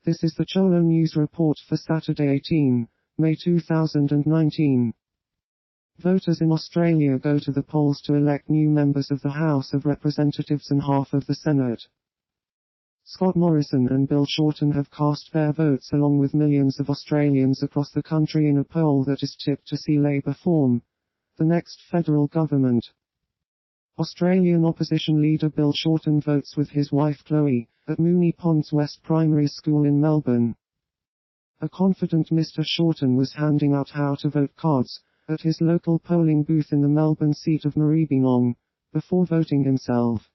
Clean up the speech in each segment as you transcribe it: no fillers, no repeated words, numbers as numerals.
This is the Cholo News Report for Saturday 18 May 2019. Voters in Australia go to the polls to elect new members of the House of Representatives and half of the Senate. Scott Morrison and Bill Shorten have cast their votes along with millions of Australians across the country in a poll that is tipped to see Labor form the next federal government. Australian opposition leader Bill Shorten votes with his wife Chloe at Moonee Ponds West Primary School in Melbourne. A confident Mr. Shorten was handing out how to vote cards at his local polling booth in the Melbourne seat of Maribyrnong before voting himself.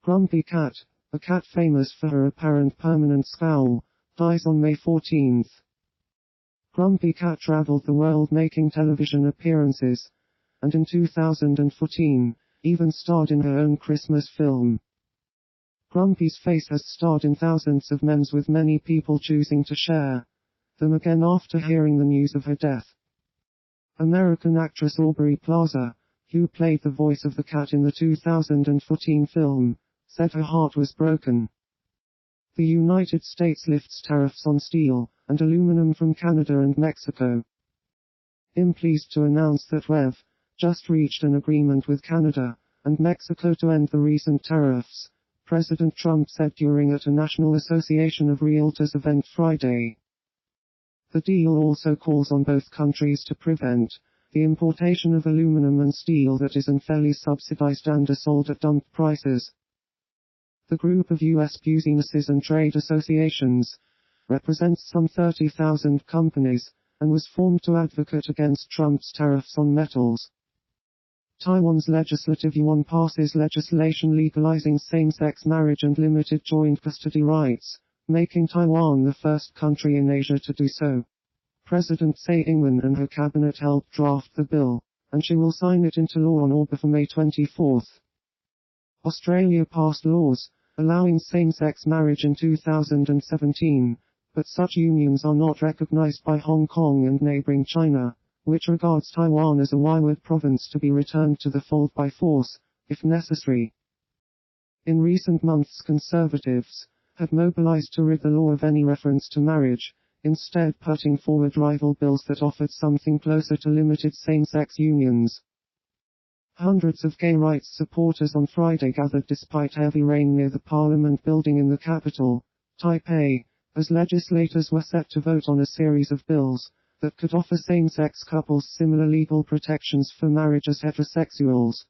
Grumpy Cat, a cat famous for her apparent permanent scowl, dies on May 14. Grumpy Cat traveled the world making television appearances, and in 2014, even starred in her own Christmas film. Grumpy's face has starred in thousands of memes, with many people choosing to share them again after hearing the news of her death. American actress Aubrey Plaza, who played the voice of the cat in the 2014 film, said her heart was broken. The United States lifts tariffs on steel and aluminum from Canada and Mexico. I'm pleased to announce that we've just reached an agreement with Canada and Mexico to end the recent tariffs, President Trump said during a National Association of Realtors event Friday. The deal also calls on both countries to prevent the importation of aluminum and steel that is unfairly subsidized and are sold at dumped prices. The group of U.S. businesses and trade associations represents some 30,000 companies and was formed to advocate against Trump's tariffs on metals. Taiwan's Legislative Yuan passes legislation legalizing same-sex marriage and limited joint custody rights, making Taiwan the first country in Asia to do so. President Tsai Ing-wen and her cabinet helped draft the bill, and she will sign it into law on or before May 24. Australia passed laws allowing same-sex marriage in 2017, but such unions are not recognized by Hong Kong and neighboring China, which regards Taiwan as a wyward province to be returned to the fold by force, if necessary. In recent months, conservatives have mobilized to rid the law of any reference to marriage, instead putting forward rival bills that offered something closer to limited same-sex unions. Hundreds of gay rights supporters on Friday gathered despite heavy rain near the Parliament building in the capital, Taipei, as legislators were set to vote on a series of bills that could offer same-sex couples similar legal protections for marriage as heterosexuals.